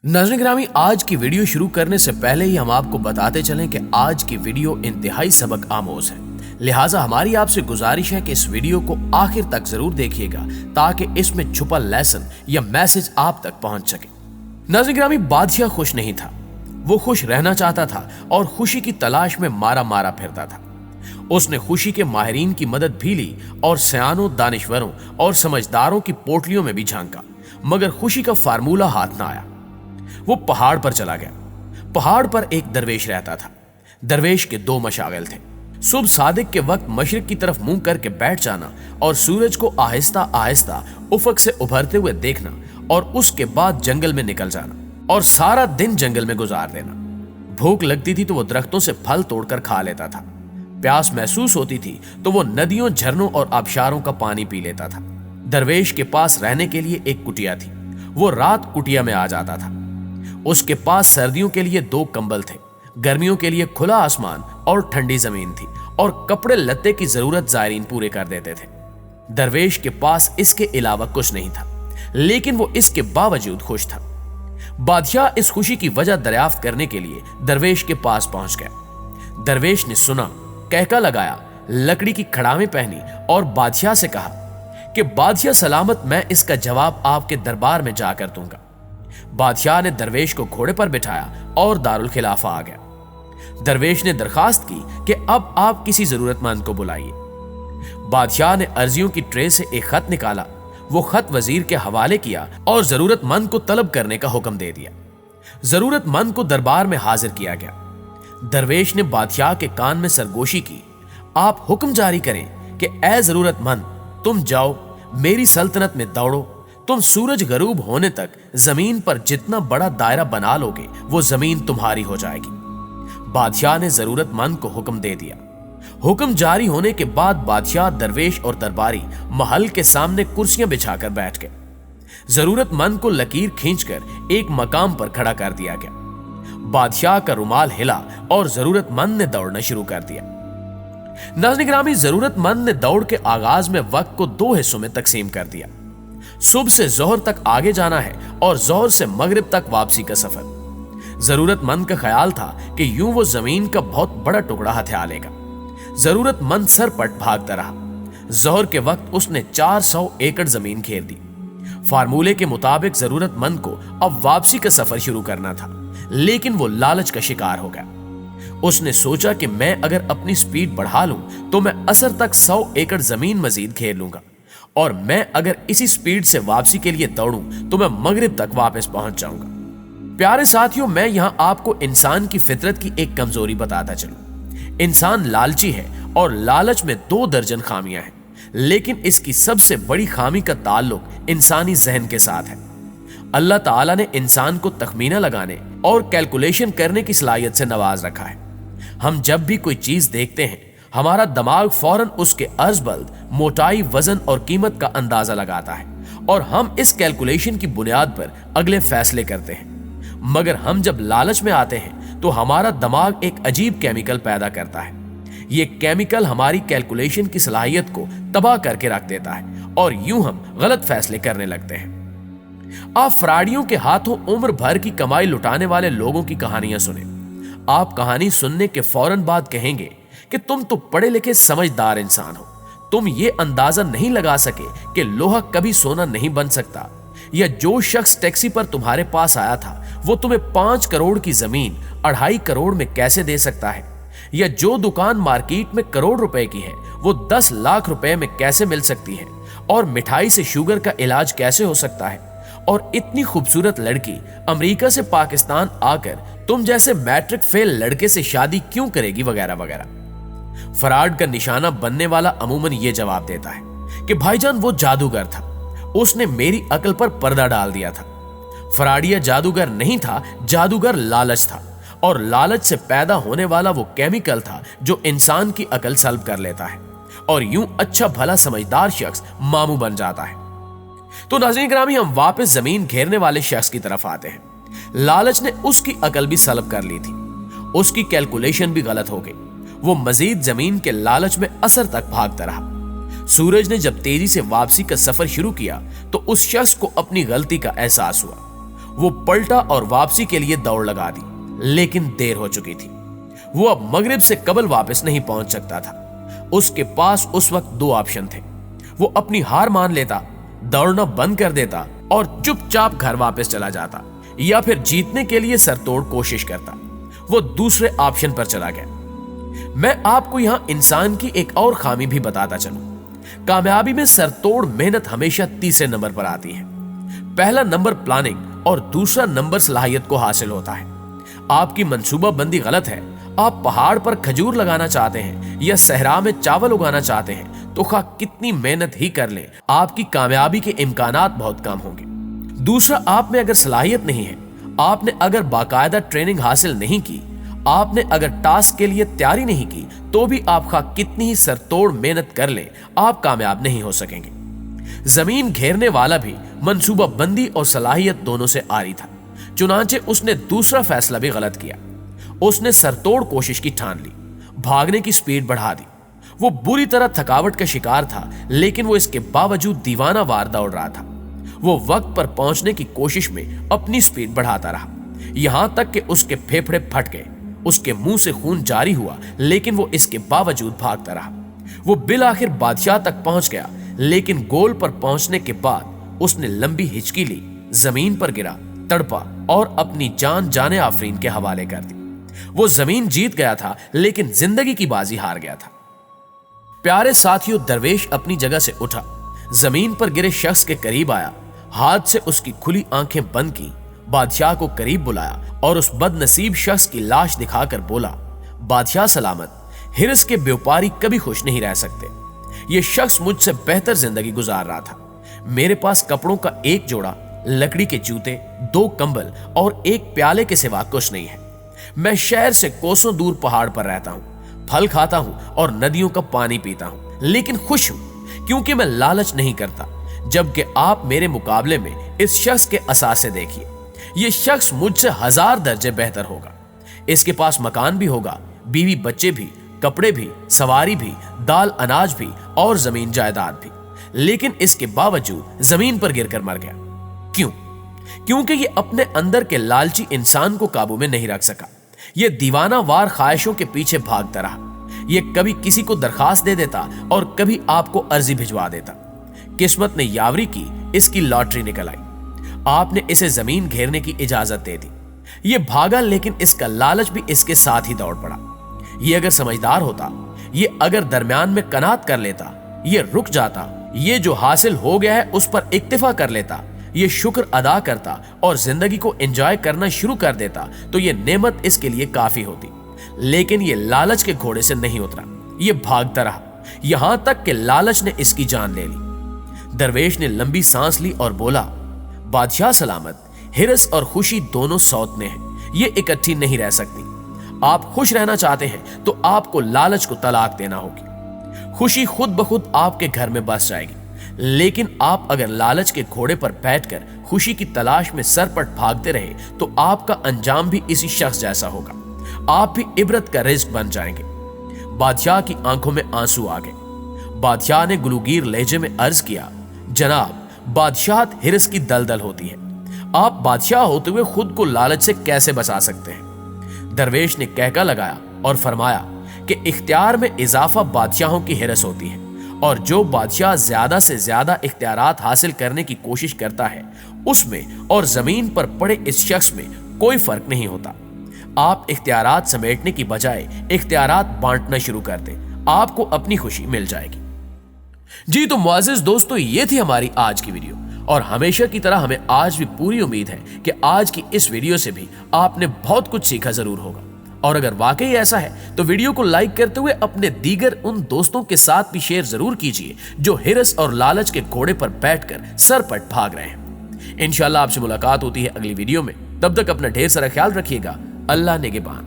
नाज़रीन ग्रामी, आज की वीडियो शुरू करने से पहले ही हम आपको बताते चलें कि आज की वीडियो इंतहाई सबक आमोज है। लिहाजा हमारी आपसे गुजारिश है कि इस वीडियो को आखिर तक जरूर देखिएगा ताकि इसमें छुपा लेसन या मैसेज आप तक पहुंच सके। नाज़रीन ग्रामी, बादशाह खुश नहीं था। वो खुश रहना चाहता था और खुशी की तलाश में मारा मारा फिरता था। उसने खुशी के माहिरीन की मदद भी ली और सयानों, दानिश्वरों और समझदारों की पोटलियों में भी झांका, मगर खुशी का फार्मूला हाथ ना आया। वो पहाड़ पर चला गया। पहाड़ पर एक दरवेश रहता था। दरवेश के दो मशागिल थे। सुबह सादिक के वक्त मशरिक की तरफ मुंह करके बैठ जाना और सूरज को आहिस्ता आहिस्ता उफक से उभरते हुए देखना, और उसके बाद जंगल में निकल जाना और सारा दिन जंगल में गुजार देना। भूख लगती थी तो वो दरख्तों से फल तोड़कर खा लेता था। प्यास महसूस होती थी तो वो नदियों, झरनों और आबशारों का पानी पी लेता था। दरवेश के पास रहने के लिए एक कुटिया थी। वो रात कुटिया में आ जाता था। उसके पास सर्दियों के लिए दो कंबल थे, गर्मियों के लिए खुला आसमान और ठंडी जमीन थी, और कपड़े लत्ते की जरूरत जायरीन पूरे कर देते थे। दरवेश के पास इसके अलावा कुछ नहीं था, लेकिन वो इसके बावजूद खुश था। बादशाह इस खुशी की वजह दरियाफ्त करने के लिए दरवेश के पास पहुंच गया। दरवेश ने सुना, कहका लगाया, लकड़ी की खड़ामें पहनी और बादशाह से कहा कि बादशाह सलामत, मैं इसका जवाब आपके दरबार में जाकर दूंगा। बादशाह ने दरवेश को घोड़े पर बिठाया और दारुल खिलाफा आ गया। दरवेश ने दरखास्त की कि अब आप किसी जरूरतमंद को बुलाइए। बादशाह ने अर्जियों की ट्रे से एक खत निकाला। वो खत वजीर के हवाले किया और जरूरतमंद को तलब करने का हुक्म दे दिया। जरूरतमंद को दरबार में हाजिर किया गया। दरवेश ने बादशाह के कान में सरगोशी की, आप हुक्म जारी करें कि ए जरूरतमंद, तुम जाओ, मेरी सल्तनत में दौड़ो। तुम सूरज गरूब होने तक जमीन पर जितना बड़ा दायरा बना लोगे, वो जमीन तुम्हारी हो जाएगी। बादशाह ने जरूरतमंद को हुक्म दे दिया। हुक्म जारी होने के बाद बादशाह, दरवेश और दरबारी महल के सामने कुर्सियां बिछाकर बैठ गए। जरूरतमंद को लकीर खींचकर एक मकाम पर खड़ा कर दिया गया। बादशाह का रुमाल हिला और जरूरतमंद ने दौड़ना शुरू कर दिया। नाज़रीन गिरामी, जरूरतमंद ने दौड़ के आगाज में वक्त को दो हिस्सों में तकसीम कर दिया। सुबह से जोहर तक आगे जाना है और जोहर से मगरिब तक वापसी का सफर। जरूरतमंद का ख्याल था कि यूं वो जमीन का बहुत बड़ा टुकड़ा हथिया लेगा। जरूरतमंद सरपट भागता रहा। जोहर के वक्त उसने 400 एकड़ जमीन घेर दी। फार्मूले के मुताबिक जरूरतमंद को अब वापसी का सफर शुरू करना था, लेकिन वो लालच का शिकार हो गया। उसने सोचा कि मैं अगर अपनी स्पीड बढ़ा लूं तो मैं असर तक 100 एकड़ जमीन मजीद घेर लूंगा, और मैं अगर इसी स्पीड से वापसी के लिए दौड़ूं तो मैं मगरिब तक वापस पहुंच जाऊंगा। प्यारे साथियों, मैं यहां आपको इंसान की फितरत की एक कमजोरी बताता चलूं। इंसान लालची है और लालच में 2 दर्जन खामियां हैं, लेकिन इसकी सबसे बड़ी खामी का ताल्लुक इंसानी जहन के साथ है। अल्लाह ताला ने इंसान को तखमीना लगाने और कैलकुलेशन करने की सलाहियत से नवाज रखा है। हम जब भी कोई चीज देखते हैं, हमारा दिमाग फौरन उसके अर्जबल्द, मोटाई, वजन और कीमत का अंदाजा लगाता है, और हम इस कैलकुलेशन की बुनियाद पर अगले फैसले करते हैं। मगर हम जब लालच में आते हैं तो हमारा दिमाग एक अजीब केमिकल पैदा करता है। यह केमिकल हमारी कैलकुलेशन की सलाहियत को तबाह करके रख देता है, और यूं हम गलत फैसले करने लगते हैं। आप फ्राडियों के हाथों उम्र भर की कमाई लुटाने वाले लोगों की कहानियां सुने। आप कहानी सुनने के फौरन बाद कहेंगे कि तुम तो पढ़े लिखे समझदार इंसान हो। तुम ये अंदाजा नहीं लगा सके कि लोहा कभी सोना नहीं बन सकता, या जो शख्स टैक्सी पर तुम्हारे पास आया था वो तुम्हें 5 करोड़ की जमीन 2.5 करोड़ में कैसे दे सकता है, या जो दुकान मार्केट में करोड़ रुपए की है वो 10 लाख रुपए में कैसे मिल सकती है, और मिठाई से शुगर का इलाज कैसे हो सकता है, और इतनी खूबसूरत लड़की अमेरिका से पाकिस्तान आकर तुम जैसे मैट्रिक फेल लड़के से शादी क्यों करेगी, वगैरह वगैरह। फराड का निशाना बनने वाला अमूमन ये जवाब देता है कि भाईजान वो जादूगर था, उसने मेरी अकल पर पर्दा डाल दिया था। फराडिया जादूगर नहीं था, जादूगर लालच था, और लालच से पैदा होने वाला वो केमिकल था जो इंसान की अकल सल्ब कर लेता है, और यूं अच्छा भला समझदार शख्स मामू बन जाता है। तो नाज़रीन गिरामी, हम वापस जमीन घेरने वाले शख्स की तरफ आते हैं। लालच ने उसकी अकल भी सल्ब कर ली थी। उसकी कैलकुलेशन भी गलत हो गई। वो मजीद जमीन के लालच में असर तक भागता रहा। सूरज ने जब तेजी से वापसी का सफर शुरू किया तो उस शख्स को अपनी गलती का एहसास हुआ। वो पलटा और वापसी के लिए दौड़ लगा दी, लेकिन देर हो चुकी थी। वो अब मगरिब से कबल वापस नहीं पहुंच सकता था। उसके पास उस वक्त दो ऑप्शन थे। वो अपनी हार मान लेता, दौड़ना बंद कर देता और चुपचाप घर वापस चला जाता, या फिर जीतने के लिए सरतोड़ कोशिश करता। वो दूसरे ऑप्शन पर चला गया। मैं आपको यहां इंसान की एक और खामी भी बताता चलूं। कामयाबी में सरतोड़ मेहनत हमेशा तीसरे नंबर पर आती है। पहला नंबर प्लानिंग और दूसरा नंबर सलाहियत को हासिल होता है। आपकी मंसूबा बंदी गलत है। आप पहाड़ पर खजूर लगाना चाहते हैं या सहरा में चावल उगाना चाहते हैं, तो खा कितनी मेहनत ही कर लें, आपकी कामयाबी के इम्कानात बहुत कम होंगे। दूसरा, आप में अगर सलाहियत नहीं है, आपने अगर बाकायदा ट्रेनिंग हासिल नहीं की, आपने अगर टास्क के लिए तैयारी नहीं की, तो भी आप खा कितनी ही सरतोड़ मेहनत कर लें, आप कामयाब नहीं हो सकेंगे। जमीन घेरने वाला भी मंसूबा बंदी और सलाहियत दोनों से आरी था, चुनांचे उसने दूसरा फैसला भी गलत किया। उसने सरतोड़ कोशिश की ठान ली, भागने की स्पीड बढ़ा दी। वो बुरी तरह थकावट का शिकार था, लेकिन वो इसके बावजूद दीवाना वार दौड़ रहा था। वो वक्त पर पहुंचने की कोशिश में अपनी स्पीड बढ़ाता रहा, यहां तक कि उसके फेफड़े फट गए, उसके मुंह से खून जारी हुआ, लेकिन वो इसके बावजूद भागता रहा। वो बिल आखिर बादशाह तक पहुंच गया, लेकिन गोल पर पहुंचने के बाद उसने लंबी हिचकी ली, जमीन पर गिरा, तड़पा और अपनी जान जाने आफरीन के हवाले कर दी। वो जमीन जीत गया था, लेकिन जिंदगी की बाजी हार गया था। प्यारे साथियों, दरवेश अपनी जगह से उठा, जमीन पर गिरे शख्स के करीब आया, हाथ से उसकी खुली आंखें बंद की, बादशाह को करीब बुलाया और उस बदनसीब शख्स की लाश दिखाकर बोला, बादशाह सलामत, हिरस के व्यापारी कभी खुश नहीं रह सकते। ये शख्स मुझसे बेहतर जिंदगी गुजार रहा था। मेरे पास कपड़ों का एक जोड़ा, लकड़ी के जूते, 2 कंबल और एक प्याले के सिवा कुछ नहीं है। मैं शहर से कोसों दूर पहाड़ पर रहता हूं, फल खाता हूं और नदियों का पानी पीता हूं, लेकिन खुश हूं क्योंकि मैं लालच नहीं करता। जबकि आप मेरे मुकाबले में इस शख्स के असासे देखिए, यह शख्स मुझसे 1000 दर्जे बेहतर होगा। इसके पास मकान भी होगा, बीवी बच्चे भी, कपड़े भी, सवारी भी, दाल अनाज भी और जमीन जायदाद भी, लेकिन इसके बावजूद जमीन पर गिरकर मर गया। क्यों? क्योंकि ये अपने अंदर के लालची इंसान को काबू में नहीं रख सका। ये दीवाना वार ख्वाहिशों के पीछे भागता रहा। ये कभी किसी को दरखास्त दे देता और कभी आपको अर्जी भिजवा देता। किस्मत ने यावरी की, इसकी लॉटरी निकल आई। आपने इसे जमीन घेरने की इजाजत दे दी। ये भागा, लेकिन इसका लालच भी इसके साथ ही दौड़ पड़ा। ये अगर समझदार होता, ये अगर दरमियान में कनात कर लेता, ये रुक जाता, ये जो हासिल हो गया है उस पर इक्तिफा कर लेता, ये शुक्र अदा करता और जिंदगी को एंजॉय करना शुरू कर देता, तो ये नेमत इसके लिए काफी होती। लेकिन ये लालच के घोड़े से नहीं उतरा, ये भागता रहा, यहां तक कि लालच ने इसकी जान ले ली। दरवेश ने लंबी सांस ली और बोला, बादशाह सलामत, हिरस और खुशी दोनों सौतने हैं, ये इकट्ठी नहीं रह सकती। आप खुश रहना चाहते हैं तो आपको लालच को तलाक देना होगी। खुशी खुद ब खुद आपके घर में बस जाएगी, लेकिन आप अगर लालच के घोड़े पर बैठकर खुशी की तलाश में सरपट भागते रहे तो आपका अंजाम भी इसी शख्स जैसा होगा। आप भी इबरत का रिज्क बन जाएंगे। बादशाह की आंखों में आंसू आ गए। बादशाह ने गुलूगीर लहजे में अर्ज किया, जनाब, बादशाहत हिरस की दलदल होती है। आप बादशाह होते हुए खुद को लालच से कैसे बचा सकते हैं? दरवेश ने कहका लगाया और फरमाया कि इख्तियार में इजाफा बादशाहों की हिरस होती है, और जो बादशाह ज्यादा से ज्यादा इख्तियारात हासिल करने की कोशिश करता है, उसमें और जमीन पर पड़े इस शख्स में कोई फर्क नहीं होता। आप इख्तियारात समेटने की बजाय इख्तियारात बांटना शुरू कर दें, आपको अपनी खुशी मिल जाएगी। जी तो मुआज़िज़ दोस्तों, ये थी हमारी आज की वीडियो, और हमेशा की तरह हमें आज भी पूरी उम्मीद है कि आज की इस वीडियो से भी आपने बहुत कुछ सीखा जरूर होगा। और अगर वाकई ऐसा है तो वीडियो को लाइक करते हुए अपने दीगर उन दोस्तों के साथ भी शेयर जरूर कीजिए जो हिरस और लालच के घोड़े पर बैठकर सरपट भाग रहे हैं। इंशाल्लाह आपसे मुलाकात होती है अगली वीडियो में। तब तक अपना ढेर सारा ख्याल रखिएगा। अल्लाह निगहबान।